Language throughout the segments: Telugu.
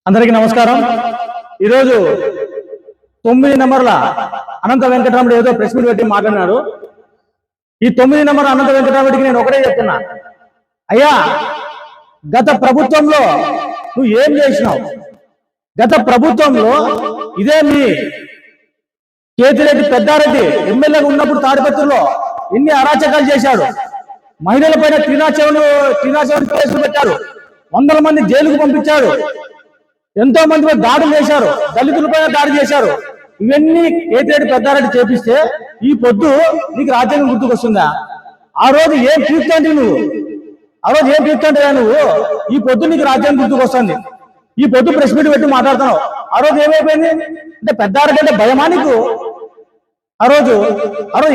అందరికీ నమస్కారం। ఈరోజు 9 నంబర్ల అనంత వెంకటరాముడు ఏదో ప్రెస్ మీట్ పెట్టి మాట్లాడినాడు। ఈ 9 నంబర్ అనంత వెంకటరాముడికి నేను ఒకటే చెప్తున్నా, అయ్యా గత ప్రభుత్వంలో నువ్వు ఏం చేసినావు? గత ప్రభుత్వంలో ఇదే మీ కేతిరెడ్డి పెద్దారెడ్డి ఎమ్మెల్యేగా ఉన్నప్పుడు తాడిపత్రిలో ఎన్ని అరాచకాలు చేశాడు। మహిళల పైన త్రినాశవుని కేసులు పెట్టారు, 100 మంది జైలుకు పంపించాడు, ఎంతో మంది దాడులు చేశారు, దళితులపైన దాడి చేశారు। ఇవన్నీ కేతిరెడ్డి పెద్దారెడ్డి చేపిస్తే ఈ పొద్దు నీకు రాజ్యాంగం గుర్తుకొస్తుందా? ఆ రోజు ఏం తీర్చండి నువ్వు? ఆ రోజు ఏం తీర్చండి నువ్వు? ఈ పొద్దు నీకు రాజ్యాంగం గుర్తుకొస్తుంది, ఈ పొద్దు ప్రెస్ మీట్ పెట్టి మాట్లాడుతున్నావు। ఆ రోజు ఏమైపోయింది అంటే పెద్దారెడ్డి అంటే భయమా నీకు? ఆ రోజు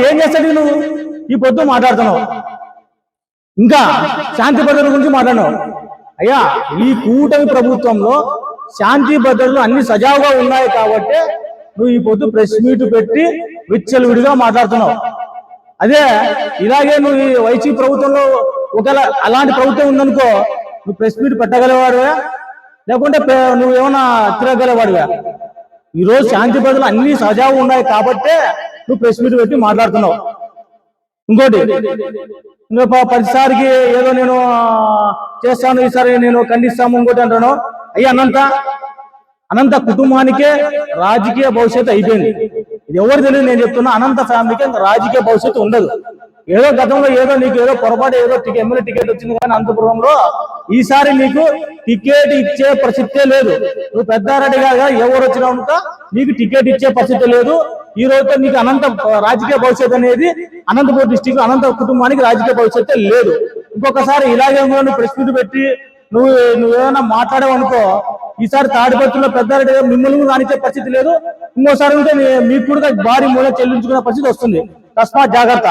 ఏం చేస్తాడు నువ్వు? ఈ పొద్దు మాట్లాడుతున్నావు, ఇంకా శాంతి భద్రతల గురించి మాట్లాడినావు। అయ్యా ఈ కూటమి ప్రభుత్వంలో శాంతి భద్రతలు అన్ని సజావుగా ఉన్నాయి కాబట్టి నువ్వు ఈ పొద్దు ప్రెస్ మీట్ పెట్టి విచ్చలవిడిగా మాట్లాడుతున్నావు। అదే ఇలాగే నువ్వు ఈ వైసీపీ ప్రభుత్వంలో ఒకవేళ అలాంటి ప్రభుత్వం ఉందనుకో, నువ్వు ప్రెస్ మీట్ పెట్టగలవాడువా లేకుంటే నువ్వేమన్నా తిరగలవాడువా? ఈరోజు శాంతి భద్రతలు అన్ని సజావు ఉన్నాయి కాబట్టే నువ్వు ప్రెస్ మీట్ పెట్టి మాట్లాడుతున్నావు। ఇంకోటి ఇంకా ప్రతిసారికి ఏదో నేను చేస్తాను, ఈసారి నేను ఖండిస్తాము, ఇంకోటి అంటాను। అయ్యా అనంత కుటుంబానికే రాజకీయ భవిష్యత్తు అయిపోయింది, ఇది ఎవరు తెలియదు, నేను చెప్తున్నా। అనంత ఫ్యామిలీకి రాజకీయ భవిష్యత్తు ఉండదు। ఏదో గతంలో ఏదో నీకు ఏదో పొరపాటు ఏదో ఎమ్మెల్యే టికెట్ వచ్చింది కానీ అనంతపురంలో ఈసారి నీకు టికెట్ ఇచ్చే పరిస్థితే లేదు। నువ్వు పెద్దారెడ్డి గారు ఎవరు వచ్చినా నీకు టికెట్ ఇచ్చే పరిస్థితి లేదు। ఈ రోజుతో నీకు అనంత రాజకీయ భవిష్యత్తు అనేది అనంతపురం డిస్టిక్ అనంత కుటుంబానికి రాజకీయ భవిష్యత్తు లేదు। ఇంకొకసారి ఇలాగే నువ్వు ప్రెస్ మీట్ పెట్టి నువ్వేమైనా మాట్లాడావనుకో, ఈసారి తాడిపత్రిలో పెద్దారెడ్డి మిమ్మల్ని రానిచ్చే పరిస్థితి లేదు। ఇంకోసారి ఉంటే మీకు కూడా భారీ మూల చెల్లించుకునే పరిస్థితి వస్తుంది, తస్మాత్ జాగ్రత్త।